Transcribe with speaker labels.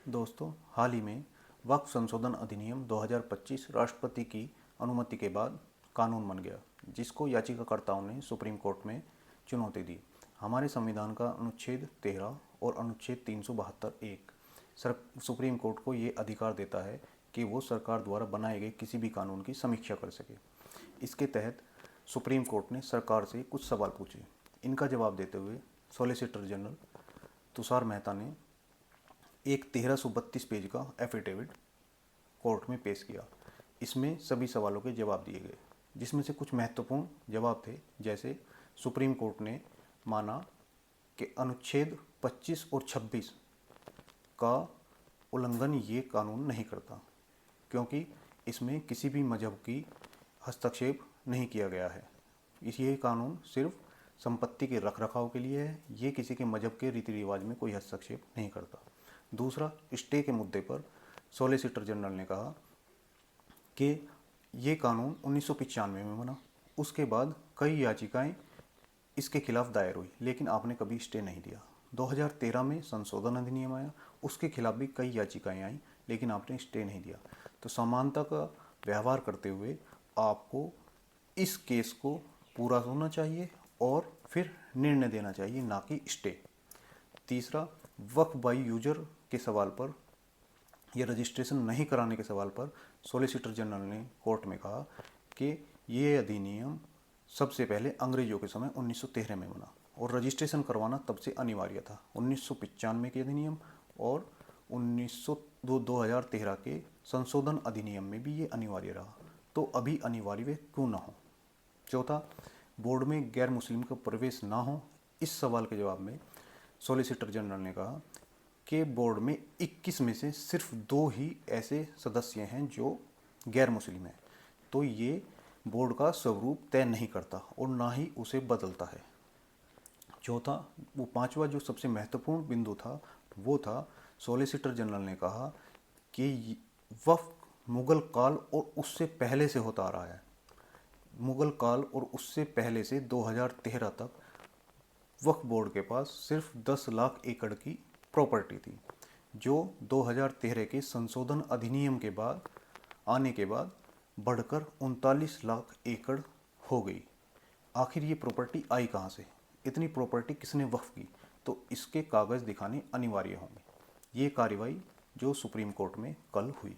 Speaker 1: दोस्तों, हाल ही में वक्फ संशोधन अधिनियम 2025 राष्ट्रपति की अनुमति के बाद कानून बन गया, जिसको याचिकाकर्ताओं ने सुप्रीम कोर्ट में चुनौती दी। हमारे संविधान का अनुच्छेद 13 और अनुच्छेद 372(1) सुप्रीम कोर्ट को ये अधिकार देता है कि वो सरकार द्वारा बनाए गए किसी भी कानून की समीक्षा कर सके। इसके तहत सुप्रीम कोर्ट ने सरकार से कुछ सवाल पूछे। इनका जवाब देते हुए सॉलिसिटर जनरल तुषार मेहता ने एक 1332 पेज का एफिडेविट कोर्ट में पेश किया। इसमें सभी सवालों के जवाब दिए गए, जिसमें से कुछ महत्वपूर्ण जवाब थे। जैसे सुप्रीम कोर्ट ने माना कि अनुच्छेद 25 और 26 का उल्लंघन ये कानून नहीं करता, क्योंकि इसमें किसी भी मजहब की हस्तक्षेप नहीं किया गया है। ये कानून सिर्फ संपत्ति के रखरखाव के लिए है। ये किसी के मजहब के रीति रिवाज में कोई हस्तक्षेप नहीं करता। दूसरा, स्टे के मुद्दे पर सॉलिसिटर जनरल ने कहा कि ये कानून 1995 में बना, उसके बाद कई याचिकाएं इसके खिलाफ दायर हुई, लेकिन आपने कभी स्टे नहीं दिया। 2013 में संशोधन अधिनियम आया, उसके खिलाफ भी कई याचिकाएं आई, लेकिन आपने स्टे नहीं दिया। तो समानता का व्यवहार करते हुए आपको इस केस को पूरा होना चाहिए और फिर निर्णय देना चाहिए, ना कि स्टे। तीसरा, वक्फ बाई यूजर के सवाल पर या रजिस्ट्रेशन नहीं कराने के सवाल पर सॉलिसिटर जनरल ने कोर्ट में कहा कि ये अधिनियम सबसे पहले अंग्रेजों के समय 1913 में बना और रजिस्ट्रेशन करवाना तब से अनिवार्य था। 1995 के अधिनियम और 2013 के संशोधन अधिनियम में भी ये अनिवार्य रहा, तो अभी अनिवार्य क्यों ना हो। चौथा, बोर्ड में गैर मुस्लिम का प्रवेश ना हो। इस सवाल के जवाब में सॉलिसिटर जनरल ने कहा कि बोर्ड में 21 में से सिर्फ 2 ही ऐसे सदस्य हैं जो गैर मुस्लिम हैं, तो ये बोर्ड का स्वरूप तय नहीं करता और ना ही उसे बदलता है। चौथा, वो पांचवा जो सबसे महत्वपूर्ण बिंदु था, वो था सॉलिसिटर जनरल ने कहा कि वक्फ मुगल काल और उससे पहले से होता आ रहा है। मुगल काल और उससे पहले से 2013 तक वक्फ बोर्ड के पास सिर्फ 10 लाख एकड़ की प्रॉपर्टी थी, जो 2013 के संशोधन अधिनियम के बाद आने के बाद बढ़कर 39 लाख एकड़ हो गई। आखिर ये प्रॉपर्टी आई कहाँ से? इतनी प्रॉपर्टी किसने वक्फ की? तो इसके कागज़ दिखाने अनिवार्य होंगे। ये कार्रवाई जो सुप्रीम कोर्ट में कल हुई।